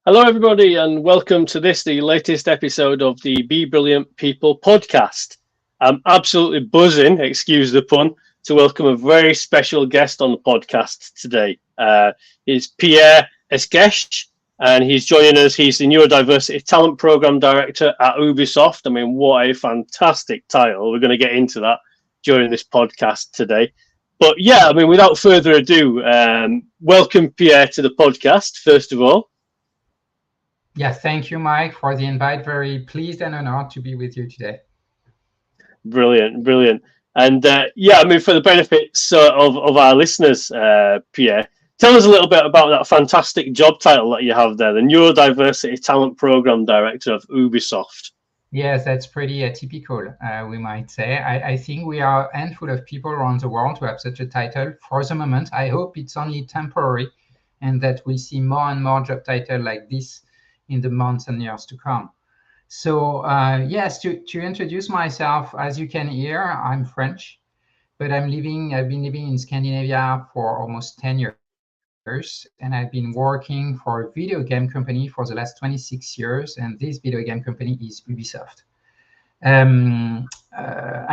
Hello, everybody, and welcome to the latest episode of the Be Brilliant People podcast. I'm absolutely buzzing, excuse the pun, to welcome a very special guest on the podcast today. He's Pierre Escaich, and he's joining us. He's the Neurodiversity Talent Programme Director at Ubisoft. I mean, what a fantastic title. We're going to get into that during this podcast today. But yeah, I mean, without further ado, welcome Pierre to the podcast, first of all. Yeah, thank you, Mike, for the invite. Very pleased and honored to be with you today. Brilliant. And yeah, I mean, for the benefits of our listeners, Pierre, tell us a little bit about that fantastic job title that you have there, the Neurodiversity Talent Programme Director of Ubisoft. Yes, that's pretty atypical, we might say. I think we are a handful of people around the world who have such a title. For the moment, I hope it's only temporary and that we'll see more and more job titles like this in the months and years to come. So yes, to introduce myself, as you can hear, I'm French, but I've been living in Scandinavia for almost 10 years, and I've been working for a video game company for the last 26 years, and this video game company is Ubisoft. I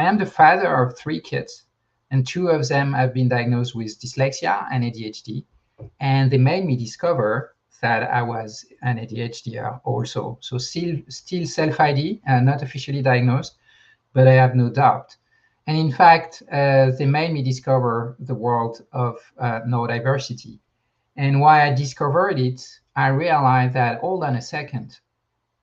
am the father of 3 kids, and 2 of them have been diagnosed with dyslexia and ADHD, and they made me discover that I was an ADHDer also. So still self-ID, not officially diagnosed, but I have no doubt. And in fact, they made me discover the world of neurodiversity. And while I discovered it, I realized that, hold on a second,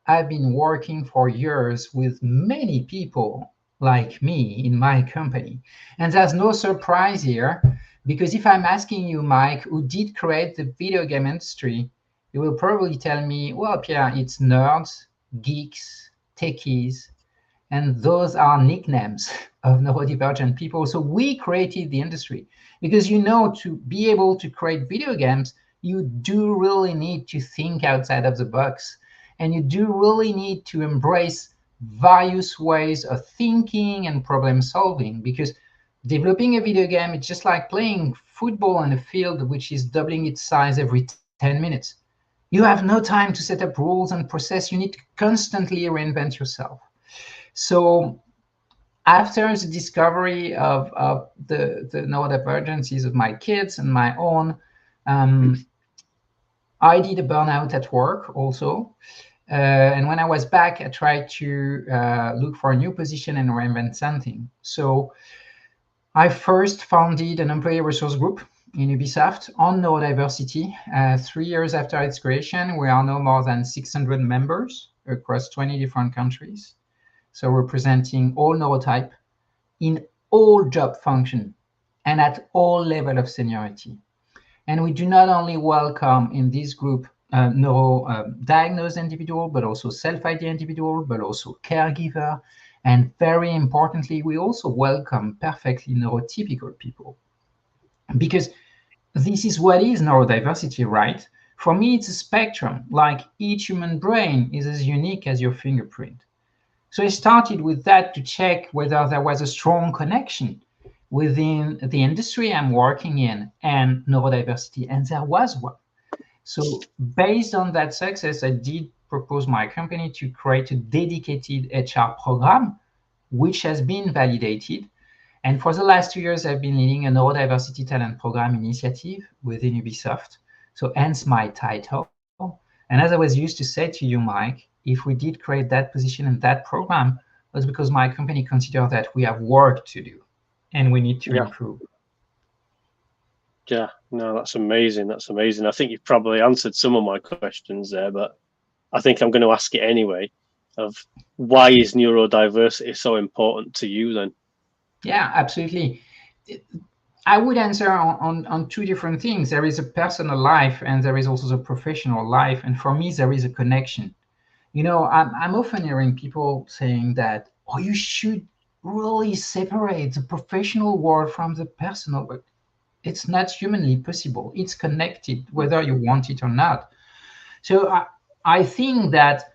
I've been working for years with many people like me in my company. And there's no surprise here, because if I'm asking you, Mike, who did create the video game industry, you will probably tell me, well, Pierre, it's nerds, geeks, techies, and those are nicknames of neurodivergent people. So we created the industry because, to be able to create video games, you do really need to think outside of the box. And you do really need to embrace various ways of thinking and problem solving, because developing a video game, it's just like playing football on a field which is doubling its size every 10 minutes. You have no time to set up rules and process. You need to constantly reinvent yourself. So after the discovery of the neurodivergencies of my kids and my own, I did a burnout at work also. And when I was back, I tried to look for a new position and reinvent something. So I first founded an employee resource group in Ubisoft on neurodiversity. 3 years after its creation, we are now more than 600 members across 20 different countries. So representing all neurotype in all job function and at all level of seniority. And we do not only welcome in this group neuro-diagnosed individual, but also self-ID individual, but also caregiver. And very importantly, we also welcome perfectly neurotypical people. Because this is what is neurodiversity, right? For me, it's a spectrum. Like each human brain is as unique as your fingerprint. So I started with that to check whether there was a strong connection within the industry I'm working in and neurodiversity, and there was one. So based on that success, I did propose my company to create a dedicated HR program, which has been validated. And for the last 2 years, I've been leading a Neurodiversity Talent Programme initiative within Ubisoft. So hence my title. And as I was used to say to you, Mike, if we did create that position and that program, it was because my company considered that we have work to do and we need to improve. Yeah, no, that's amazing. I think you've probably answered some of my questions there, but I think I'm going to ask it anyway, of why is neurodiversity so important to you then? Yeah, absolutely. I would answer on 2 different things. There is a personal life and there is also the professional life. And for me, there is a connection. I'm often hearing people saying that, oh, you should really separate the professional world from the personal world. It's not humanly possible. It's connected, whether you want it or not. So I think that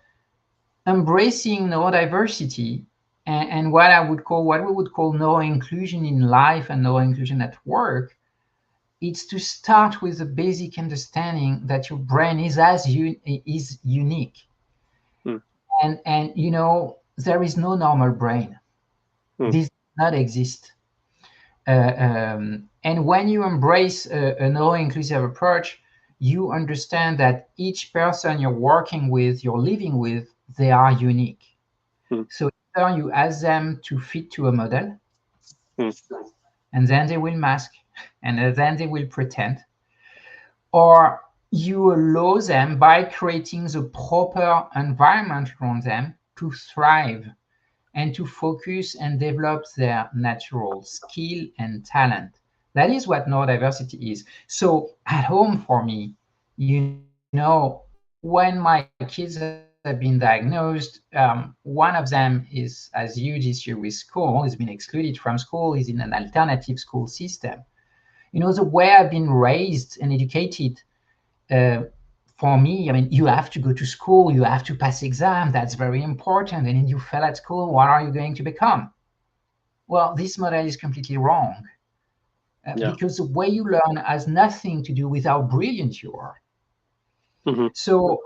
embracing neurodiversity and what we would call neuroinclusion in life and neuroinclusion at work it's to start with the basic understanding that your brain is unique. And you know, there is no normal brain. This does not exist. And when you embrace a neuroinclusive approach, you understand that each person you're working with, you're living with, they are unique. So either you ask them to fit to a model, and then they will mask, and then they will pretend, or you allow them, by creating the proper environment around them, to thrive and to focus and develop their natural skill and talent. That is what neurodiversity is. So at home for me, you know, when my kids have been diagnosed, one of them is, as huge issue with school, has been excluded from school, is in an alternative school system. You know, the way I've been raised and educated, for me, I mean, you have to go to school, you have to pass exam, that's very important. And then you fail at school, what are you going to become? Well, this model is completely wrong, because the way you learn has nothing to do with how brilliant you are. So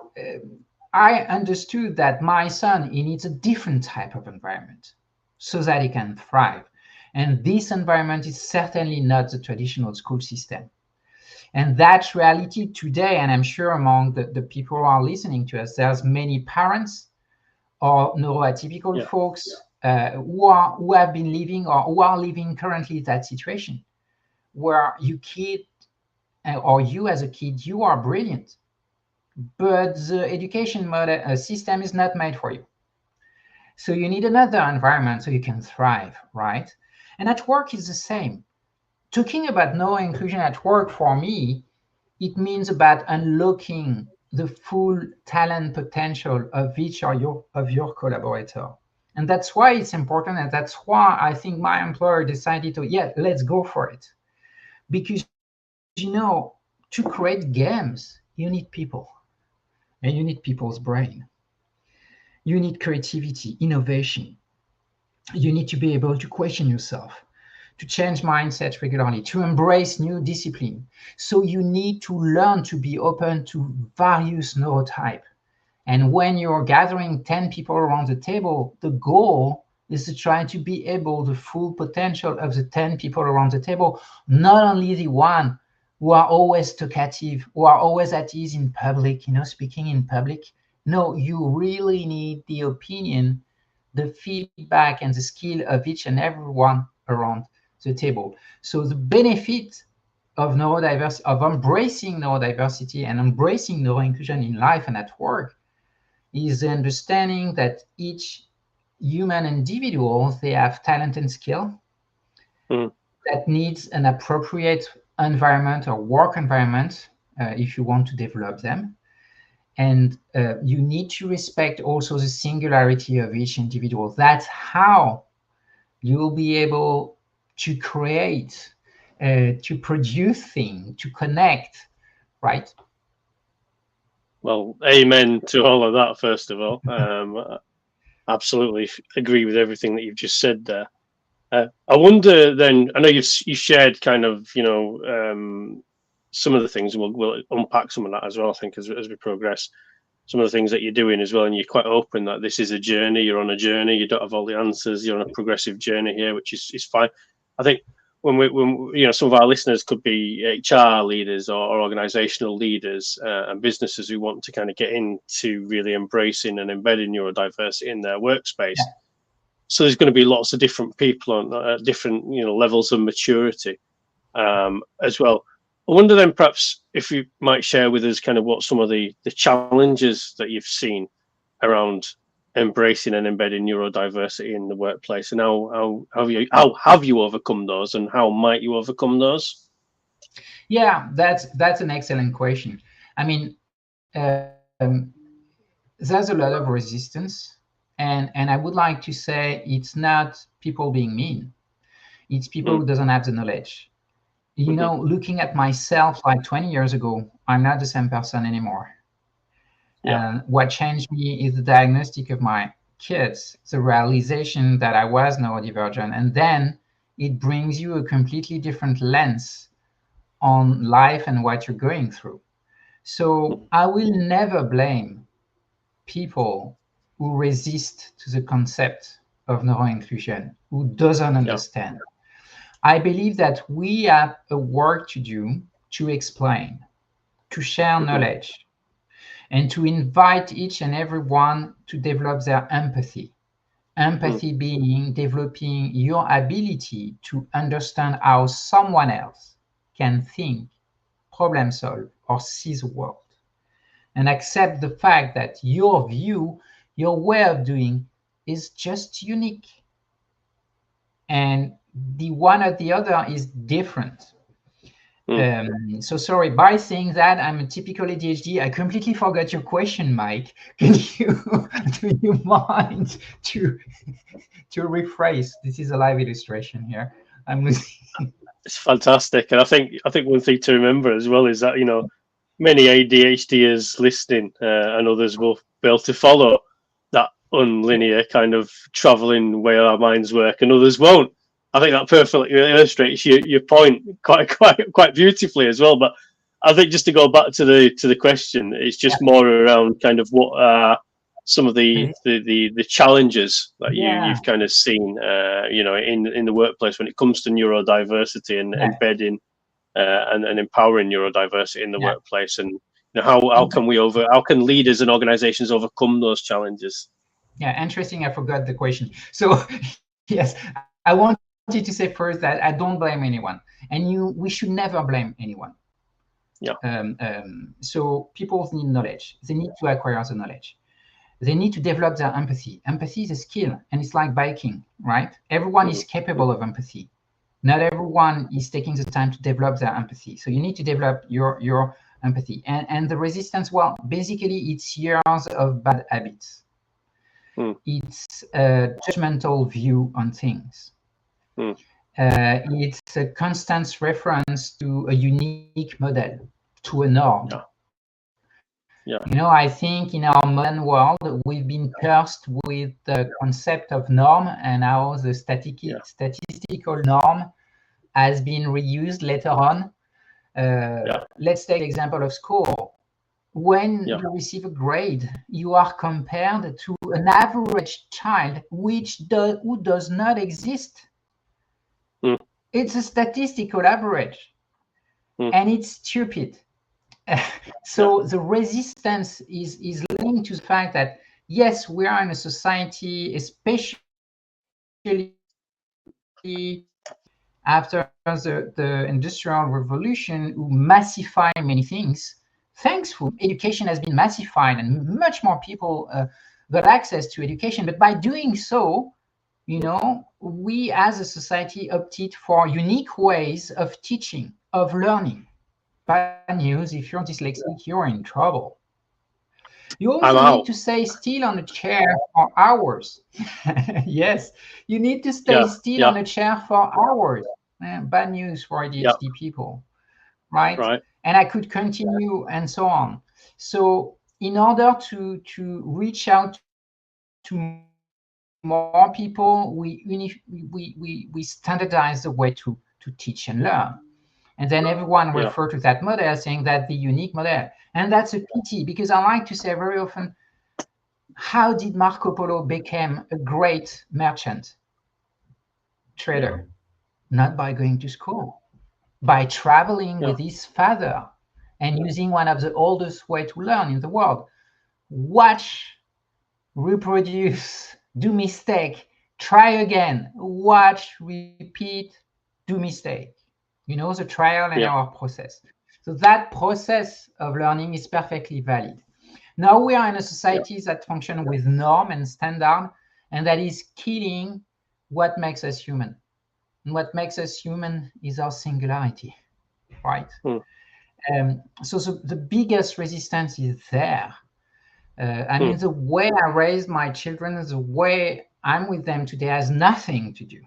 I understood that my son, he needs a different type of environment so that he can thrive. And this environment is certainly not the traditional school system. And that's reality today. And I'm sure among the people who are listening to us, there's many parents or neuroatypical folks who have been living or who are living currently that situation where you kid, or you as a kid, you are brilliant, but the education model system is not made for you. So you need another environment so you can thrive, right? And at work is the same. Talking about neuroinclusion at work, for me, it means about unlocking the full talent potential of each of your collaborator. And that's why it's important, and that's why I think my employer decided to, let's go for it. Because, you know, to create games, you need people, and you need people's brain. You need creativity, innovation. You need to be able to question yourself, to change mindset regularly, to embrace new discipline. So you need to learn to be open to various neurotype. And when you're gathering 10 people around the table, the goal is to try to be able the full potential of the 10 people around the table, not only the one who are always talkative, who are always at ease in public, you know, speaking in public. No, you really need the opinion, the feedback, and the skill of each and everyone around the table. So the benefit of neurodiversity, of embracing neurodiversity and embracing neuroinclusion in life and at work, is the understanding that each human individual, they have talent and skill that needs an appropriate environment or work environment if you want to develop them. And you need to respect also the singularity of each individual. That's how you'll be able to create, to produce things, to connect, right? Well, amen to all of that, first of all. Absolutely agree with everything that you've just said there. I wonder then, I know you shared kind of, you know, some of the things, and we'll unpack some of that as well, I think, as we progress. Some of the things that you're doing as well, and you're quite open that this is a journey, you're on a journey, you don't have all the answers, you're on a progressive journey here, which is fine. I think when you know, some of our listeners could be HR leaders or organizational leaders and businesses who want to kind of get into really embracing and embedding neurodiversity in their workspace. Yeah. So there's going to be lots of different people on different, you know, levels of maturity as well. I wonder then perhaps if you might share with us kind of what some of the challenges that you've seen around embracing and embedding neurodiversity in the workplace, and how have you overcome those, and how might you overcome those? Yeah, that's an excellent question. I mean, there's a lot of resistance, and I would like to say it's not people being mean, it's people who doesn't have the knowledge. You know, looking at myself like 20 years ago, I'm not the same person anymore. And what changed me is the diagnostic of my kids, the realization that I was neurodivergent. And then it brings you a completely different lens on life and what you're going through. So I will never blame people who resist to the concept of neuroinclusion, who doesn't understand. I believe that we have a work to do to explain, to share knowledge, and to invite each and every one to develop their empathy. Empathy being developing your ability to understand how someone else can think, problem solve, or see the world. And accept the fact that your view, your way of doing is just unique. And the one or the other is different. So sorry, by saying that, I'm a typical ADHD. I completely forgot your question, Mike. Do you mind to rephrase? This is a live illustration here. It's fantastic, and I think one thing to remember as well is that many ADHDers listening and others will be able to follow that unlinear kind of traveling way our minds work, and others won't. I think that perfectly illustrates your point quite beautifully as well. But I think just to go back to the question, it's just more around kind of what are some of the challenges that you've kind of seen, in the workplace when it comes to neurodiversity and embedding and empowering neurodiversity in the workplace, and how can leaders and organizations overcome those challenges? Yeah, interesting. I forgot the question. So yes, I wanted to say first that I don't blame anyone, and we should never blame anyone. So people need knowledge. They need to acquire the knowledge. They need to develop their empathy. Empathy is a skill, and it's like biking, right? Everyone is capable of empathy. Not everyone is taking the time to develop their empathy. So you need to develop your empathy. And the resistance, well, basically it's years of bad habits. It's a judgmental view on things. It's a constant reference to a unique model, to a norm. I think in our modern world, we've been cursed with the concept of norm, and how the statistical norm has been reused later on. Let's take the example of school. When you receive a grade, you are compared to an average child who does not exist. It's a statistical average, and it's stupid. So the resistance is linked to the fact that, yes, we are in a society, especially after the Industrial Revolution, who massify many things. Thankfully, education has been massified and much more people got access to education. But by doing so, we as a society opted for unique ways of teaching, of learning. Bad news, if you're dyslexic, you're in trouble. You also need to stay still on a chair for hours. Yes, you need to stay still on a chair for hours. Bad news for ADHD people, right? And I could continue and so on. So in order to reach out to more people, we standardize the way to teach and learn. And then everyone refer to that model, saying that the unique model. And that's a pity, because I like to say very often, how did Marco Polo become a great merchant trader? Not by going to school, by traveling with his father and using one of the oldest way to learn in the world. Watch, reproduce, do mistake, try again, watch, repeat, do mistake. The trial and error process. So that process of learning is perfectly valid. Now we are in a society that functions with norm and standard, and that is killing what makes us human. And what makes us human is our singularity, right? So the biggest resistance is there. I mean, the way I raised my children, the way I'm with them today has nothing to do,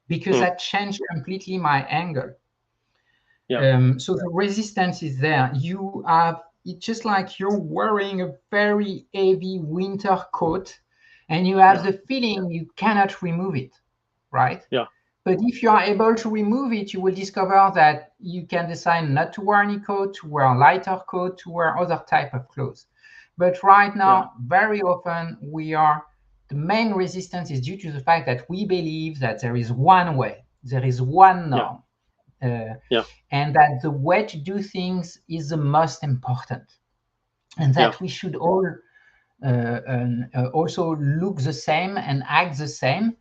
because that changed completely my angle. So the resistance is there. It's just like you're wearing a very heavy winter coat, and you have the feeling you cannot remove it, right? But if you are able to remove it, you will discover that you can decide not to wear any coat, to wear a lighter coat, to wear other type of clothes. But right now, very often the main resistance is due to the fact that we believe that there is one way, there is one norm, and that the way to do things is the most important, and that we should all also look the same and act the same.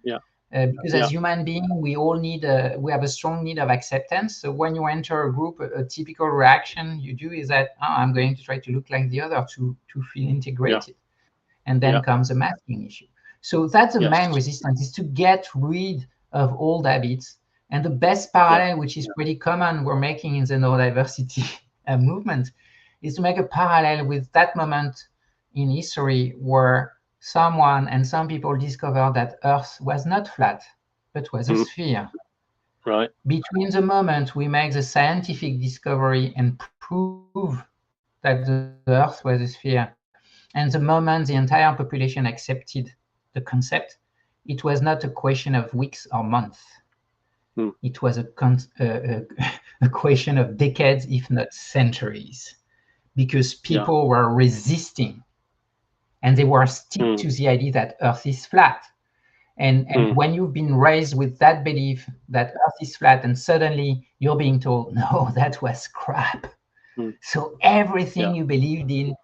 Because as human beings, we have a strong need of acceptance. So when you enter a group, a typical reaction you do is that, I'm going to try to look like the other to feel integrated. And then comes the masking issue. So that's the main resistance, is to get rid of old habits. And the best parallel, which is pretty common, we're making in the neurodiversity movement, is to make a parallel with that moment in history where some people discovered that Earth was not flat, but was a sphere. Right. Between the moment we make the scientific discovery and prove that the Earth was a sphere, and the moment the entire population accepted the concept, it was not a question of weeks or months. It was a question of decades, if not centuries, because people were resisting. And they were stick to the idea that Earth is flat. And when you've been raised with that belief that Earth is flat, and suddenly you're being told, no, that was crap. So everything you believed in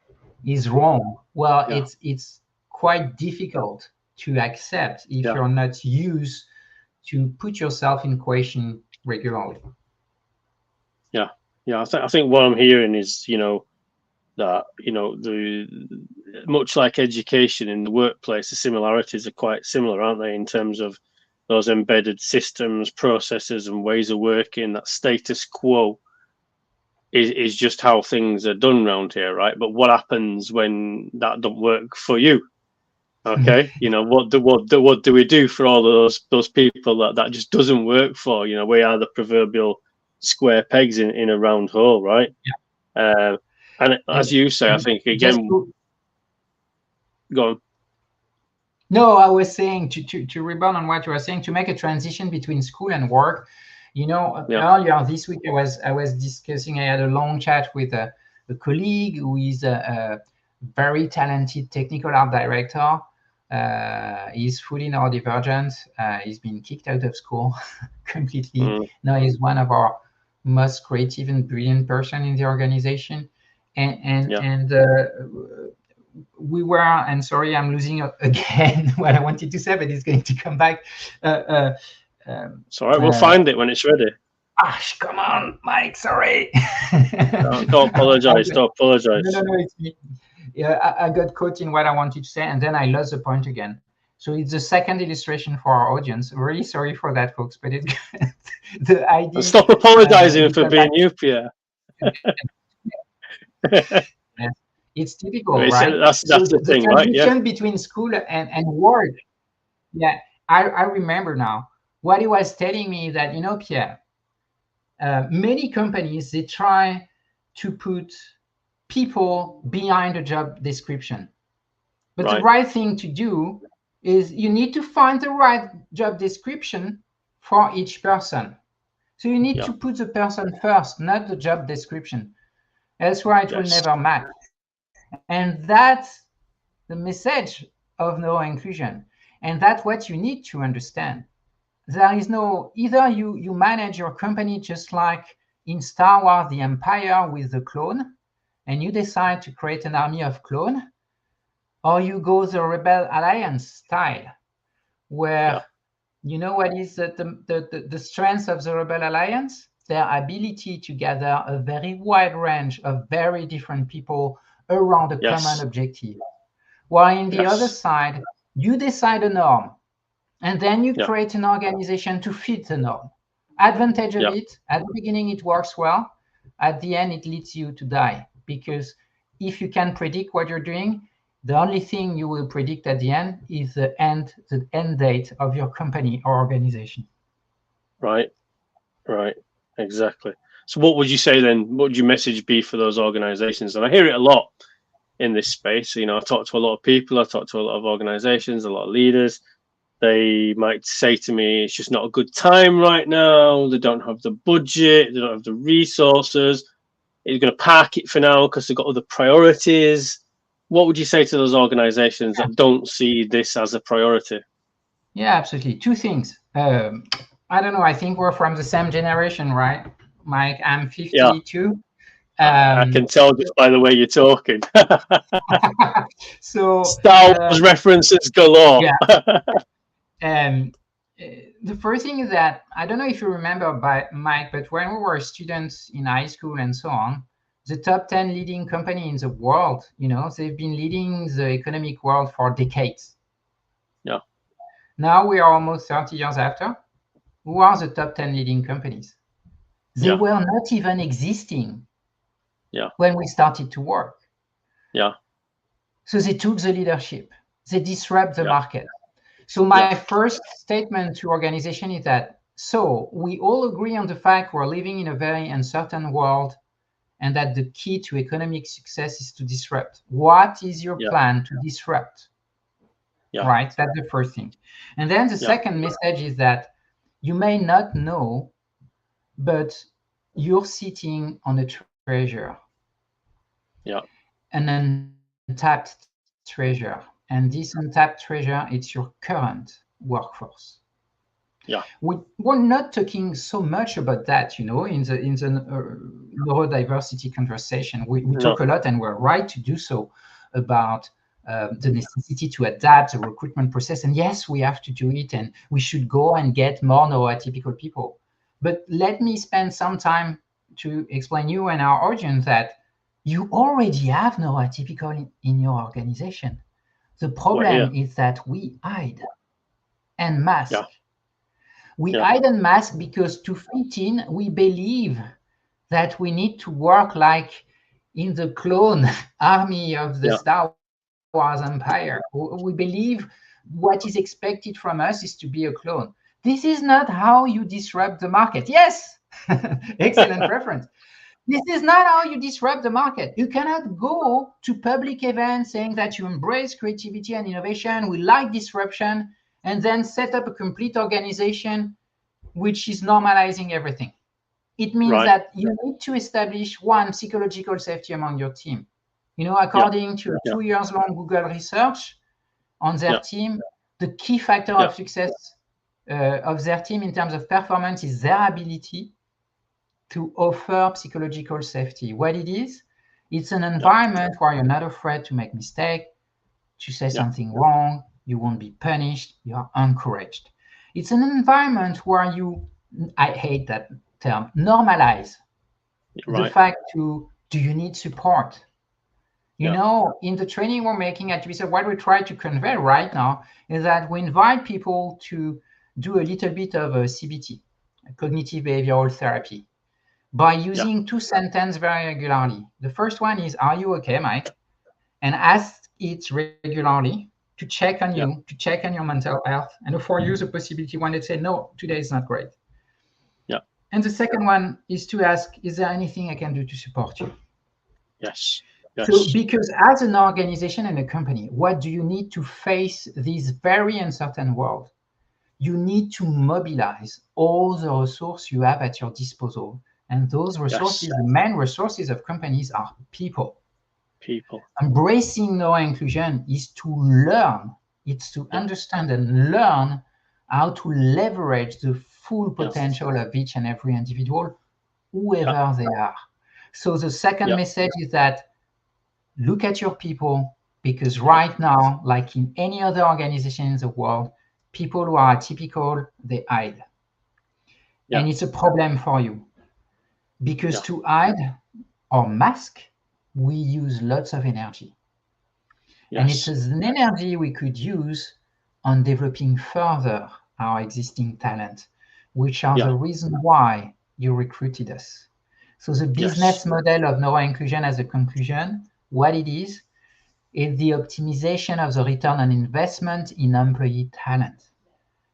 is wrong. Well, it's quite difficult to accept if you're not used to put yourself in question regularly. I think what I'm hearing is, that much like education in the workplace, the similarities are quite similar, aren't they, in terms of those embedded systems, processes, and ways of working. That status quo is just how things are done around here, right? But what happens when that don't work for you? Okay, what do we do for all of those people that just doesn't work for? We are the proverbial square pegs in a round hole, right? And as you say, I think, again, go on. No, I was saying to rebound on what you were saying, to make a transition between school and work. Earlier this week, I was discussing, I had a long chat with a colleague who is a very talented technical art director. He's fully neurodivergent. He's been kicked out of school completely. Now he's one of our most creative and brilliant person in the organization. And we were, and sorry, I'm losing again what I wanted to say, but it's going to come back. It's all right, we'll find it when it's ready. Come on, Mike, sorry. Don't apologize. No, it's me. I got caught in what I wanted to say, and then I lost the point again. So it's the second illustration for our audience. Really sorry for that, folks, but it's the idea. Stop apologizing for being you, Pierre. It's typical, right? That's the thing, right? The transition between school and work. Yeah, I remember now what he was telling me, that, Pierre, many companies, they try to put people behind a job description. But the right thing to do is you need to find the right job description for each person. So you need to put the person first, not the job description. Elsewhere, it will never match. And that's the message of neuroinclusion. And that's what you need to understand. There is either you manage your company just like in Star Wars, the Empire with the clone, and you decide to create an army of clone, or you go the Rebel Alliance style, where what is the strength of the Rebel Alliance? Their ability to gather a very wide range of very different people around a common objective. While in the other side, you decide a norm, and then you create an organization to fit the norm. Advantage of it, at the beginning it works well, at the end it leads you to die, because if you can predict what you're doing, the only thing you will predict at the end is the end date of your company or organization. Right, exactly. So what would you say then? What would your message be for those organizations? And I hear it a lot in this space. I talk to a lot of people, I talk to a lot of organizations, a lot of leaders, They might say to me, it's just not a good time right now. They don't have the budget. They don't have the resources. They're going to park it for now because they've got other priorities. What would you say to those organizations that don't see this as a priority? Yeah, absolutely. Two things. I don't know. I think we're from the same generation, right, Mike? I'm 52. I can tell just by the way you're talking. So Star Wars references galore. The first thing is that, I don't know if you remember, Mike, but when we were students in high school and so on, the top 10 leading company in the world, they've been leading the economic world for decades. Yeah. Now we are almost 30 years after. Who are the top 10 leading companies? They were not even existing when we started to work. Yeah. So they took the leadership. They disrupt the market. So my first statement to organization is that, so we all agree on the fact we're living in a very uncertain world and that the key to economic success is to disrupt. What is your plan to disrupt? Right? That's the first thing. And then the second message is that you may not know, but you're sitting on a treasure. An untapped treasure. And this untapped treasure, it's your current workforce. We're not talking so much about that, in the neurodiversity conversation. We talk a lot, and we're right to do so, about the necessity to adapt the recruitment process. And yes, we have to do it, and we should go and get more neurotypical people. But let me spend some time to explain you and our audience that you already have neurotypical in your organization. The problem is that we hide and mask. We hide and mask because to fit in, we believe that we need to work like in the clone army of the Star Wars Empire. We believe what is expected from us is to be a clone. This is not how you disrupt the market. Yes, excellent reference. This is not how you disrupt the market. You cannot go to public events saying that you embrace creativity and innovation, we like disruption, and then set up a complete organization which is normalizing everything. It means that you need to establish one, psychological safety among your team. According to a 2 years long Google research on their team, the key factor of success of their team in terms of performance is their ability to offer psychological safety. What it is, it's an environment where you're not afraid to make mistakes, to say something wrong, you won't be punished, you are encouraged. It's an environment where you, I hate that term, normalize the fact do you need support? In the training we're making at Ubisoft, what we try to convey right now is that we invite people to do a little bit of a CBT, cognitive behavioral therapy, by using 2 sentences very regularly. The first one is, are you okay, Mike? And ask it regularly to check on you, to check on your mental health, and for you the possibility when they say, no, today is not great. And the second one is to ask, is there anything I can do to support you? Yes. So, because as an organization and a company, what do you need to face this very uncertain world? You need to mobilize all the resources you have at your disposal. And those resources, the main resources of companies are people. Embracing neuroinclusion is to learn, it's to understand and learn how to leverage the full potential of each and every individual, whoever they are. So the second message is that look at your people, because right now, like in any other organization in the world, people who are atypical, they hide. And it's a problem for you. Because to hide or mask, we use lots of energy. And it's an energy we could use on developing further our existing talent, which are the reason why you recruited us. So the business model of neuroinclusion as a conclusion, what it is the optimization of the return on investment in employee talent.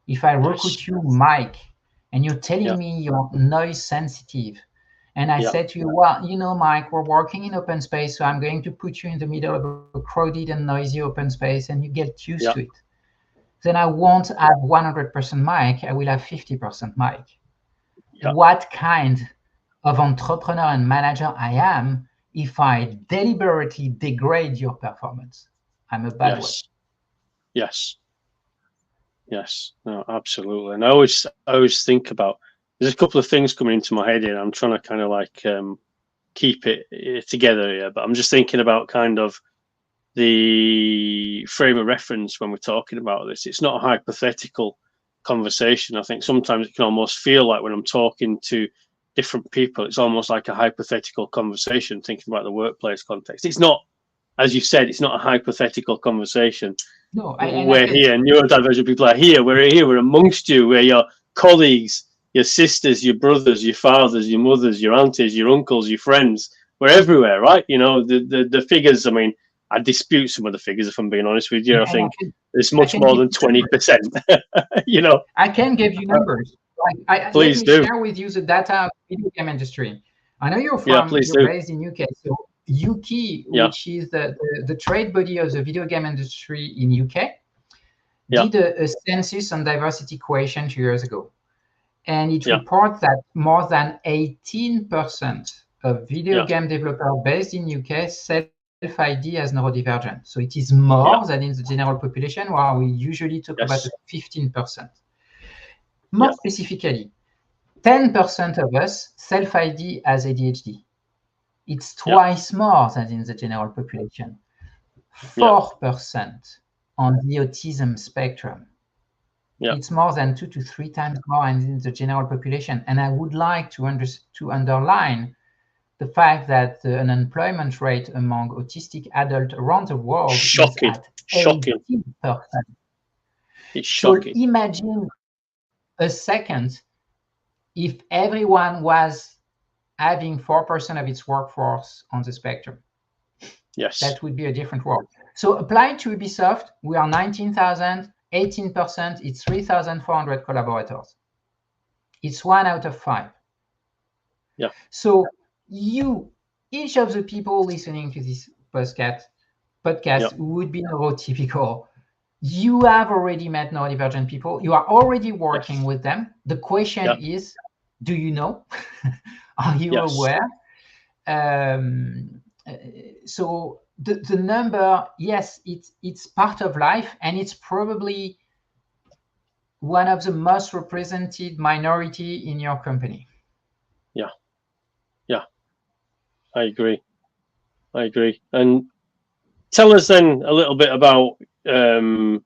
If I recruit you, Mike, and you're telling me you're noise sensitive, and I said to you, well, Mike, we're working in open space, so I'm going to put you in the middle of a crowded and noisy open space, and you get used to it. then I won't have 100% mic, I will have 50% mic. Yeah. What kind of entrepreneur and manager I am if I deliberately degrade your performance? I'm a bad one. Yes, no, absolutely. And I always think about, there's a couple of things coming into my head here. I'm trying to kind of like keep it together here, but I'm just thinking about kind of the frame of reference when we're talking about this. It's not a hypothetical conversation. I think sometimes it can almost feel like when I'm talking to different people, it's almost like a hypothetical conversation, thinking about the workplace context. It's not, as you said, it's not a hypothetical conversation. No, we're here, neurodivergent people are here, we're amongst you, we're your colleagues, your sisters, your brothers, your fathers, your mothers, your aunties, your uncles, your friends. We're everywhere, right? You know, the figures, I mean, I dispute some of the figures, if I'm being honest with you. I think it's much more than 20%. You know, I can give you numbers. Please let me do. share with you the data of the video game industry. I know you're based in UK, so UK, which is the trade body of the video game industry in UK, did a census on diversity quotient 2 years ago. And it reports that more than 18% of video game developers based in UK self-ID as neurodivergent. So it is more than in the general population, where we usually talk about 15%. More specifically, 10% of us self-ID as ADHD. It's twice more than in the general population. 4% on the autism spectrum. It's more than 2 to 3 times more in the general population. And I would like to underline the fact that the unemployment rate among autistic adults around the world is at 18%. It's shocking. So imagine a second if everyone was having 4% of its workforce on the spectrum. That would be a different world. So applied to Ubisoft, we are 19,000, 18%, it's 3,400 collaborators. It's 1 out of 5. So each of the people listening to this podcast would be neurotypical. You have already met neurodivergent people. You are already working with them. The question is, do you know? Are you aware? So the number, yes, it's part of life, and it's probably one of the most represented minority in your company. I agree. And tell us then a little bit about in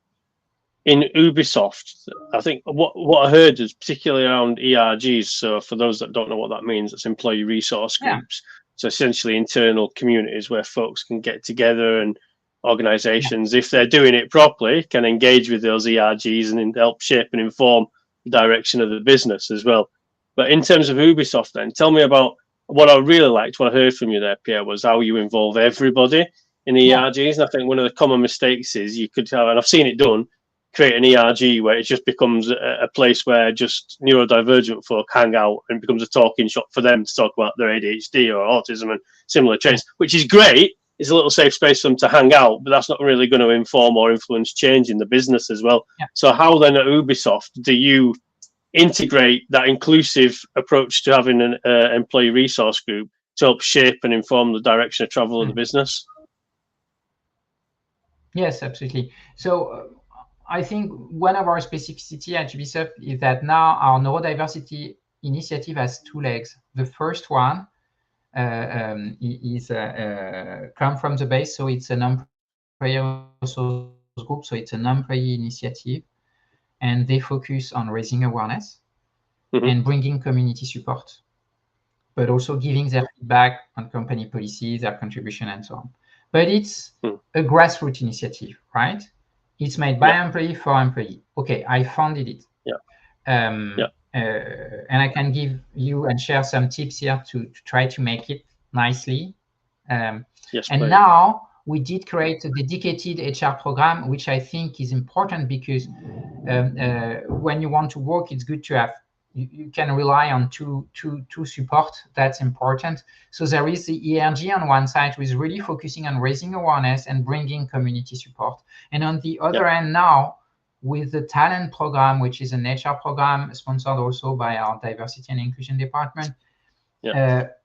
Ubisoft. I think what I heard is particularly around ERGs. So for those that don't know what that means, it's employee resource groups. So essentially internal communities where folks can get together, and organizations, if they're doing it properly, can engage with those ERGs and help shape and inform the direction of the business as well. But in terms of Ubisoft then, tell me about what I really liked, what I heard from you there, Pierre, was how you involve everybody in the ERGs. And I think one of the common mistakes is you could have, and I've seen it done, create an ERG where it just becomes a place where just neurodivergent folk hang out and becomes a talking shop for them to talk about their ADHD or autism and similar traits, which is great. It's a little safe space for them to hang out, but that's not really going to inform or influence change in the business as well. So how then at Ubisoft do you integrate that inclusive approach to having an employee resource group to help shape and inform the direction of travel of the business? Yes, absolutely. So I think one of our specificity at Ubisoft is that now our neurodiversity initiative has 2 legs. The first one is come from the base, so it's an employee resource group, so it's an employee initiative, and they focus on raising awareness and bringing community support, but also giving their feedback on company policies, their contribution, and so on. But it's a grassroots initiative, right? It's made by employee for employee. Okay, I founded it. And I can give you and share some tips here to try to make it nicely. And now we did create a dedicated HR program, which I think is important because when you want to work, it's good to have, you can rely on two support. That's important. So there is the ERG on one side, who is really focusing on raising awareness and bringing community support. And on the other end now, with the talent program, which is an HR program sponsored also by our diversity and inclusion department.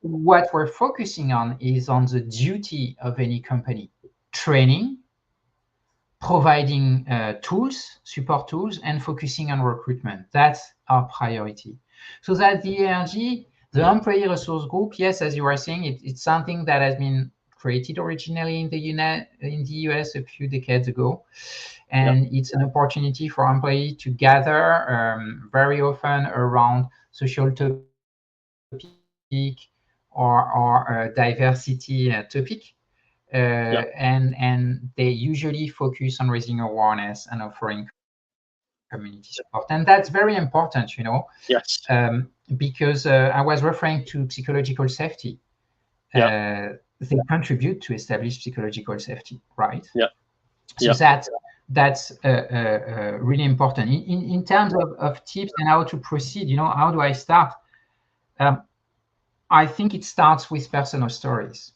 What we're focusing on is on the duty of any company: training, providing tools, support tools, and focusing on recruitment. That's our priority. So that the ERG, the employee resource group, yes, as you were saying, it's something that has been created originally in the US a few decades ago. And it's an opportunity for employees to gather very often around social topic or diversity topic. And they usually focus on raising awareness and offering community support. And that's very important, Yes. Because I was referring to psychological safety. They contribute to establish psychological safety, right? So that's really important. In terms of tips and how to proceed, how do I start? I think it starts with personal stories.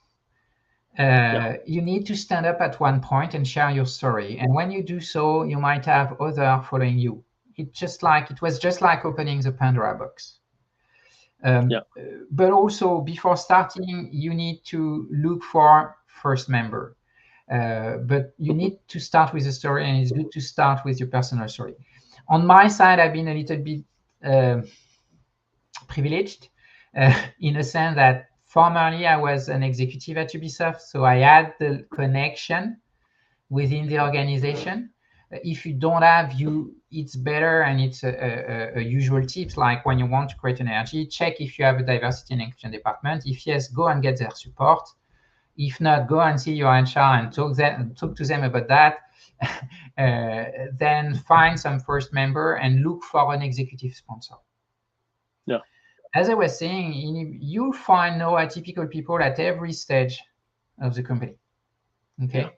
You need to stand up at one point and share your story. And when you do so, you might have others following you. It was just like opening the Pandora box. But also, before starting, you need to look for first member. But you need to start with a story, and it's good to start with your personal story. On my side, I've been a little bit privileged in a sense that formerly I was an executive at Ubisoft, so I had the connection within the organization. If you don't have, it's better, and it's a usual tips, like when you want to create an ERG, check if you have a diversity and inclusion department. If yes, go and get their support. If not, go and see your HR and talk to them about that. Then find some first member and look for an executive sponsor. As I was saying, you'll find neurotypical people at every stage of the company. Okay.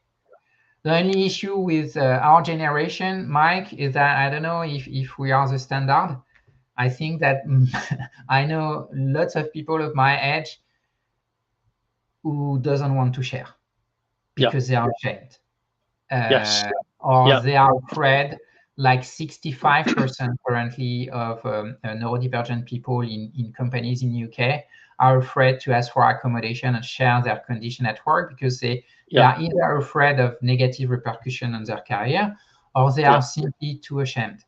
The only issue with our generation, Mike, is that I don't know if we are the standard. I think that I know lots of people of my age who doesn't want to share because they are ashamed. Or they are afraid. Like 65% currently of neurodivergent people in companies in the UK are afraid to ask for accommodation and share their condition at work because they are either afraid of negative repercussion on their career, or they are simply too ashamed.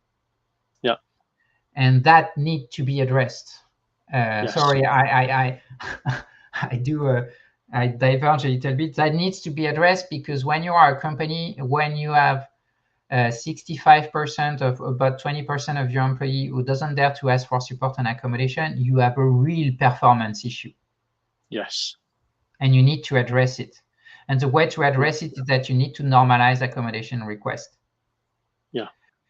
And that need to be addressed. Sorry, I diverge a little bit. That needs to be addressed because when you are a company, when you have 65% of about 20% of your employee who doesn't dare to ask for support and accommodation, you have a real performance issue. Yes. And you need to address it. And the way to address it is that you need to normalize accommodation request.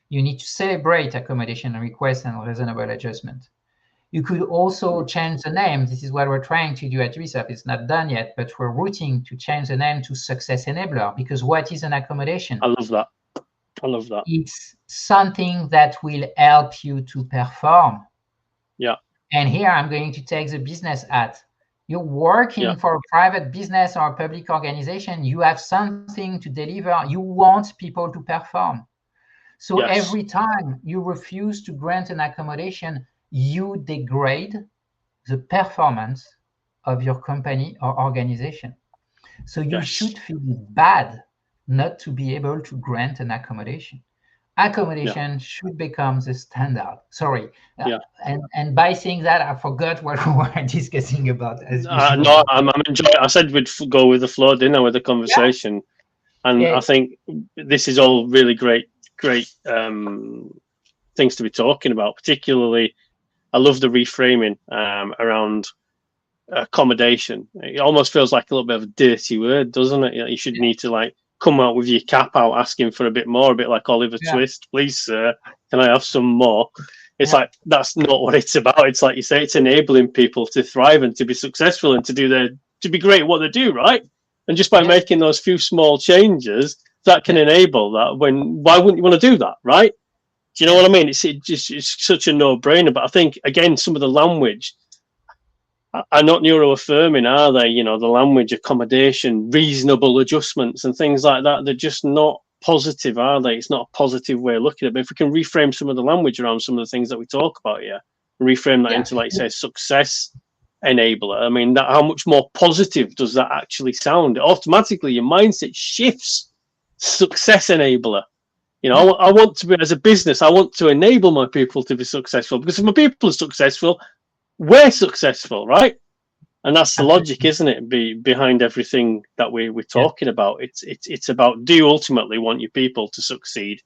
You need to celebrate accommodation request and reasonable adjustment. You could also change the name. This is what we're trying to do at Ubisoft. It's not done yet, but we're rooting to change the name to Success Enabler, because what is an accommodation? I love that. It's something that will help you to perform. And here I'm going to take the business hat. You're working for a private business or a public organization. You have something to deliver. You want people to perform. So every time you refuse to grant an accommodation, you degrade the performance of your company or organization. So you should feel bad not to be able to grant an accommodation. Accommodation should become the standard. Sorry. And by saying that, I forgot what we were discussing about. No, I'm enjoying it. I said we'd go with the flow, didn't I, with the conversation? And I think this is all really great things to be talking about. Particularly, I love the reframing around accommodation. It almost feels like a little bit of a dirty word, doesn't it? You should need to come out with your cap out asking for a bit more, a bit like Oliver Twist. Please, sir, can I have some more? It's like, that's not what it's about. It's like you say, it's enabling people to thrive and to be successful and to be great at what they do, right? And just by making those few small changes, that can enable that. Why wouldn't you want to do that, right? Do you know what I mean? It's such a no-brainer. But I think, again, some of the language are not neuro-affirming, are they? The language, accommodation, reasonable adjustments and things like that, they're just not positive, are they? It's not a positive way of looking at it. But if we can reframe some of the language around some of the things that we talk about here, reframe that into, like, say, success enabler. I mean, how much more positive does that actually sound? Automatically, your mindset shifts. Success enabler. You know, I want to be, as a business, I want to enable my people to be successful, because if my people are successful, we're successful, right? And that's the logic, isn't it? Behind everything that we're talking about. It's about, do you ultimately want your people to succeed,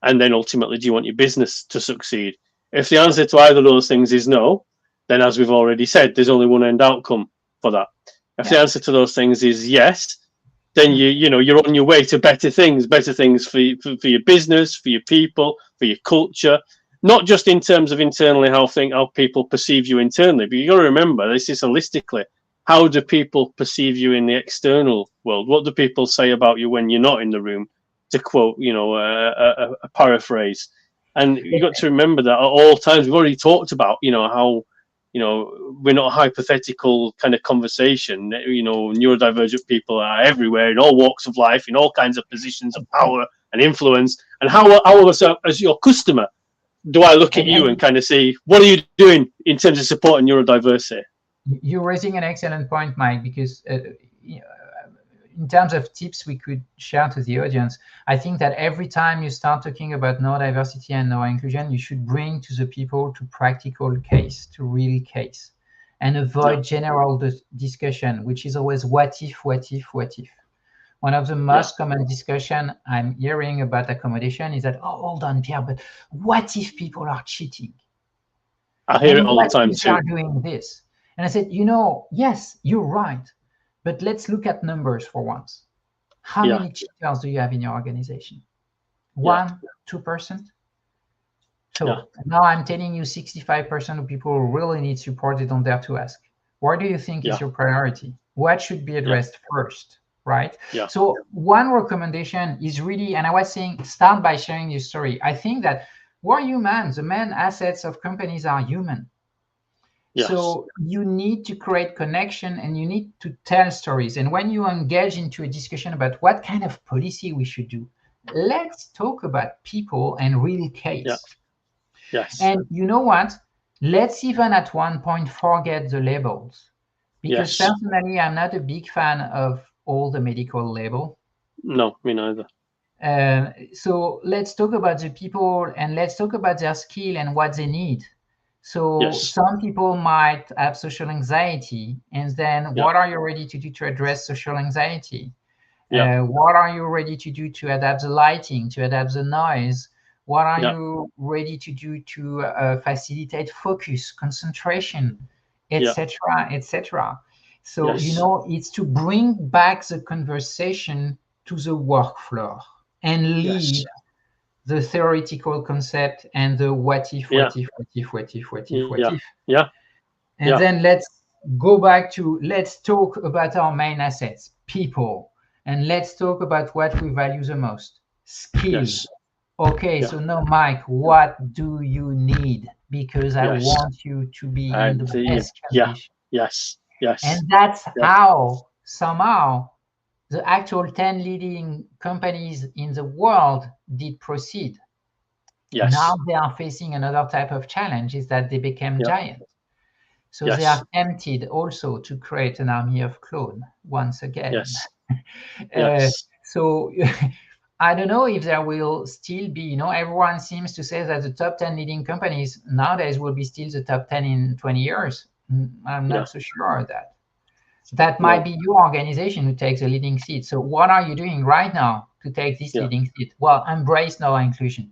and then ultimately, do you want your business to succeed? If the answer to either of those things is no, then, as we've already said, there's only one end outcome for that. If the answer to those things is yes, then you're on your way to better things for your business, for your people, for your culture. Not just in terms of internally how people perceive you internally, but you got to remember, this is holistically. How do people perceive you in the external world? What do people say about you when you're not in the room? To quote, a paraphrase. And you got to remember that at all times. We've already talked about, how, we're not a hypothetical kind of conversation. Neurodivergent people are everywhere in all walks of life, in all kinds of positions of power and influence. And how as your customer, do I look at you and kind of see, what are you doing in terms of supporting neurodiversity? You're raising an excellent point, Mike, because in terms of tips we could share to the audience, I think that every time you start talking about neurodiversity and neuroinclusion, you should bring to the people to practical case, to real case, and avoid general discussion, which is always what if. One of the most common discussion I'm hearing about accommodation is that, oh, hold on, Pierre, but what if people are cheating? I hear it all the time too. They are doing this. And I said, yes, you're right. But let's look at numbers for once. How many cheaters do you have in your organization? 1%, 2%? So now I'm telling you 65% of people really need support. They don't dare to ask. What do you think is your priority? What should be addressed first? Right? So one recommendation is really, and I was saying, start by sharing your story. I think that we're human. The main assets of companies are human. So you need to create connection, and you need to tell stories. And when you engage into a discussion about what kind of policy we should do, let's talk about people and real case. And you know what? Let's even at one point forget the labels. Because personally, I'm not a big fan of all the medical label. No, me neither. So let's talk about the people, and let's talk about their skill and what they need. So some people might have social anxiety, and then what are you ready to do to address social anxiety? What are you ready to do to adapt the lighting, to adapt the noise? What are you ready to do to facilitate focus, concentration, etc., etc.? So, it's to bring back the conversation to the work floor and leave the theoretical concept and the what if. And then let's go back to, let's talk about our main assets, people, and let's talk about what we value the most, skills. So now, Mike, what do you need? Because I want you to be in the best condition. And that's how somehow the actual 10 leading companies in the world did proceed. Now they are facing another type of challenge, is that they became giant. So they are tempted also to create an army of clone once again. So I don't know if there will still be, everyone seems to say that the top 10 leading companies nowadays will be still the top 10 in 20 years. I'm not so sure of that. That might be your organization who takes a leading seat. So what are you doing right now to take this leading seat? Well, embrace neuroinclusion.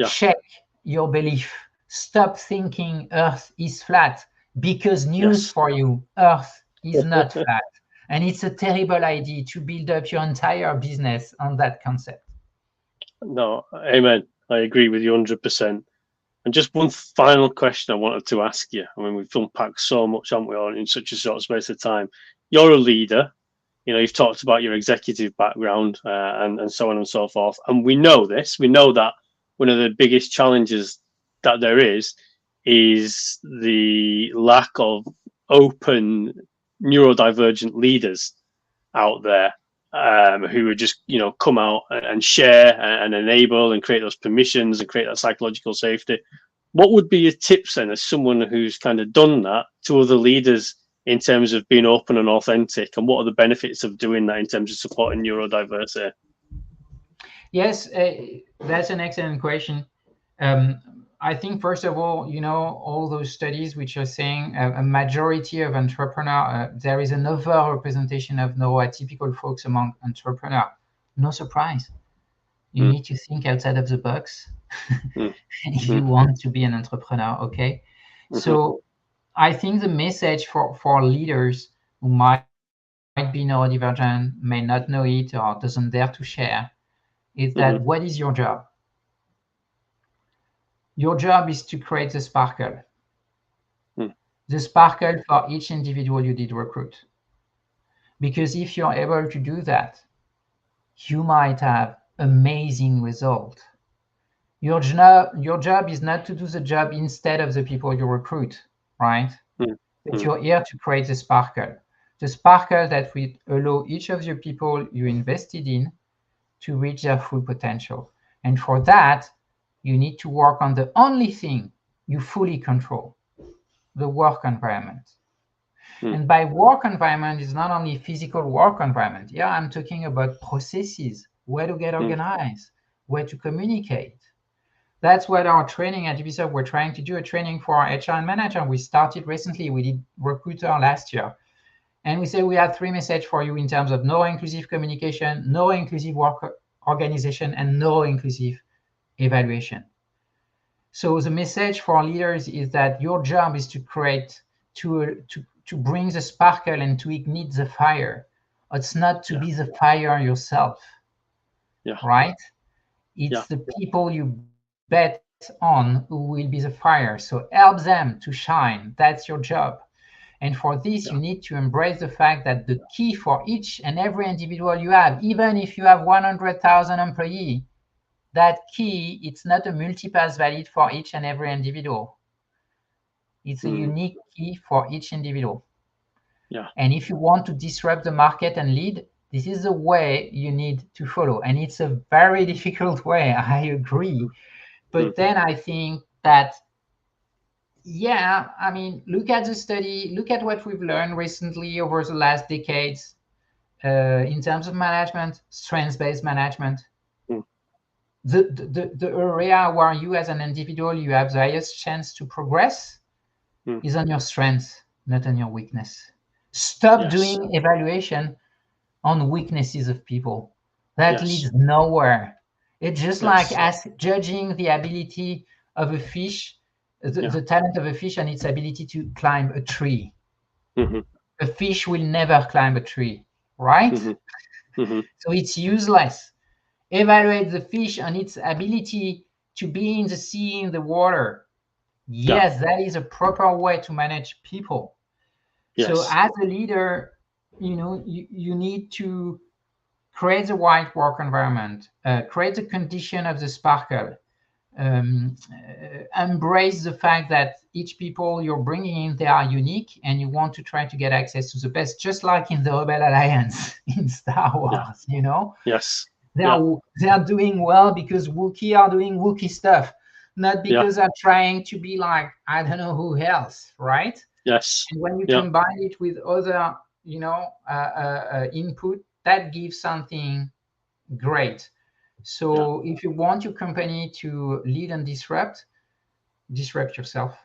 Check your belief. Stop thinking Earth is flat, because news for you, Earth is not flat. And it's a terrible idea to build up your entire business on that concept. No, amen. I agree with you 100%. And just one final question I wanted to ask you. I mean, we've unpacked so much, haven't we, all in such a short space of time. You're a leader. You've talked about your executive background and so on and so forth. And we know this. We know that one of the biggest challenges that there is the lack of open neurodivergent leaders out there. who would just, come out and share and enable and create those permissions and create that psychological safety. What would be your tips then, as someone who's kind of done that, to other leaders in terms of being open and authentic, and what are the benefits of doing that in terms of supporting neurodiversity? Yes, that's an excellent question. I think, first of all, all those studies which are saying a majority of entrepreneurs, there is an overrepresentation of neuroatypical folks among entrepreneurs. No surprise. You need to think outside of the box if you want to be an entrepreneur, okay? So I think the message for leaders who might be neurodivergent, may not know it, or doesn't dare to share, is that what is your job? Your job is to create the sparkle. The sparkle for each individual you did recruit. Because if you're able to do that, you might have amazing result. Your job is not to do the job instead of the people you recruit, right? But you're here to create the sparkle that will allow each of the people you invested in to reach their full potential. And for that, you need to work on the only thing you fully control, the work environment. And by work environment, is not only physical work environment. Yeah, I'm talking about processes, where to get organized, where to communicate. That's what our training at Ubisoft, we're trying to do a training for our HR and manager. We started recently, we did recruiter last year. And we say we have 3 messages for you in terms of neuroinclusive communication, neuroinclusive work organization, and neuroinclusive evaluation. So the message for leaders is that your job is to create, to bring the sparkle and to ignite the fire. It's not to be the fire yourself, right? It's the people you bet on who will be the fire. So help them to shine. That's your job. And for this, you need to embrace the fact that the key for each and every individual you have, even if you have 100,000 employees, that key, it's not a multipass valid for each and every individual. It's a unique key for each individual. And if you want to disrupt the market and lead, this is the way you need to follow. And it's a very difficult way, I agree. But then I think that, I mean, look at the study, look at what we've learned recently over the last decades in terms of management, strengths-based management. The area where you as an individual, you have the highest chance to progress is on your strengths, not on your weakness. Stop doing evaluation on weaknesses of people. That leads nowhere. It's just like judging the ability of a fish, the talent of a fish and its ability to climb a tree. A fish will never climb a tree, right? So it's useless. Evaluate the fish on its ability to be in the sea, in the water. Yes, that is a proper way to manage people. So as a leader, you need to create the right work environment, create the condition of the sparkle, embrace the fact that each people you're bringing in, they are unique, and you want to try to get access to the best, just like in the Rebel Alliance in Star Wars, They are doing well because Wookiee are doing Wookiee stuff, not because they're trying to be like, I don't know who else, right? And when you combine it with other, input, that gives something great. So if you want your company to lead and disrupt yourself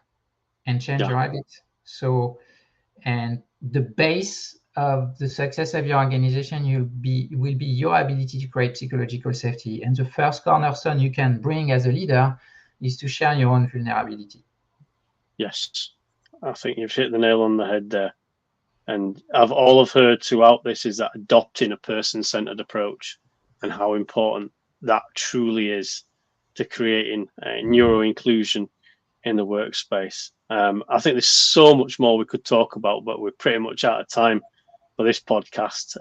and change your habits. So, and the base of the success of your organization will be your ability to create psychological safety. And the first cornerstone you can bring as a leader is to share your own vulnerability. Yes, I think you've hit the nail on the head there. And all I've heard throughout this is that adopting a person-centered approach and how important that truly is to creating neuroinclusion in the workspace. I think there's so much more we could talk about, but we're pretty much out of time for this podcast.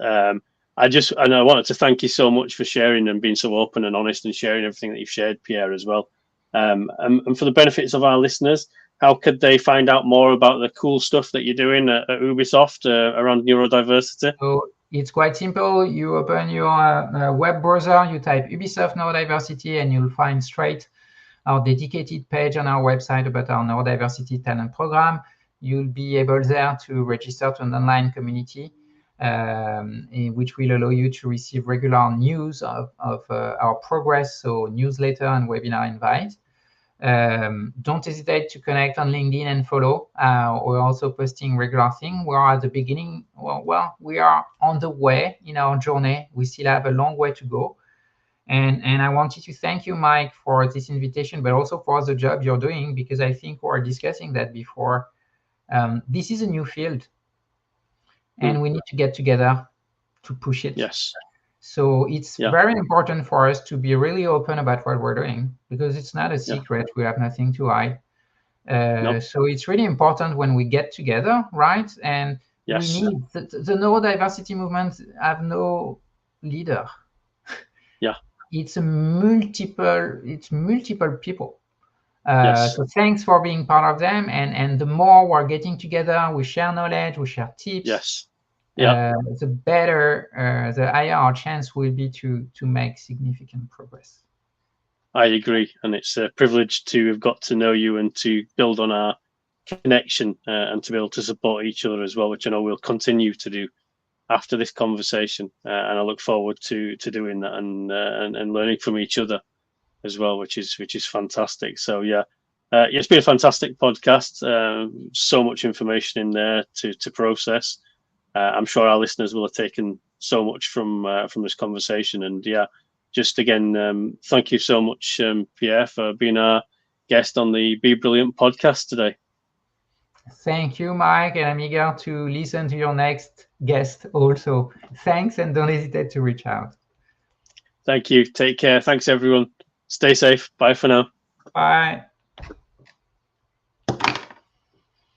I wanted to thank you so much for sharing and being so open and honest and sharing everything that you've shared, Pierre, as well. And for the benefits of our listeners, how could they find out more about the cool stuff that you're doing at Ubisoft around neurodiversity? So It's quite simple. You open your web browser, you type Ubisoft Neurodiversity, and you'll find straight our dedicated page on our website about our Neurodiversity Talent Programme. You'll be able there to register to an online community, which will allow you to receive regular news of our progress, so newsletter and webinar invite. Don't hesitate to connect on LinkedIn and follow. We're also posting regular things. We're at the beginning. Well, we are on the way in our journey. We still have a long way to go. And I wanted to thank you, Mike, for this invitation, but also for the job you're doing, because I think we were discussing that before. This is a new field, and we need to get together to push it. Yes. So it's very important for us to be really open about what we're doing, because it's not a secret. We have nothing to hide. So it's really important when we get together, right? And we need the neurodiversity movement have no leader. It's multiple people. So thanks for being part of them. And the more we're getting together, we share knowledge, we share tips. The better, the higher our chance will be to make significant progress. I agree, and it's a privilege to have got to know you and to build on our connection and to be able to support each other as well, which I know we'll continue to do after this conversation, and I look forward to doing that and learning from each other as well, which is fantastic. So it's been a fantastic podcast. So much information in there to process. I'm sure our listeners will have taken so much from this conversation. And just again, thank you so much, Pierre, for being our guest on the Be Brilliant podcast today. Thank you, Mike, and I'm eager to listen to your next guest also. Thanks, and don't hesitate to reach out. Thank you. Take care. Thanks, everyone. Stay safe. Bye for now. Bye.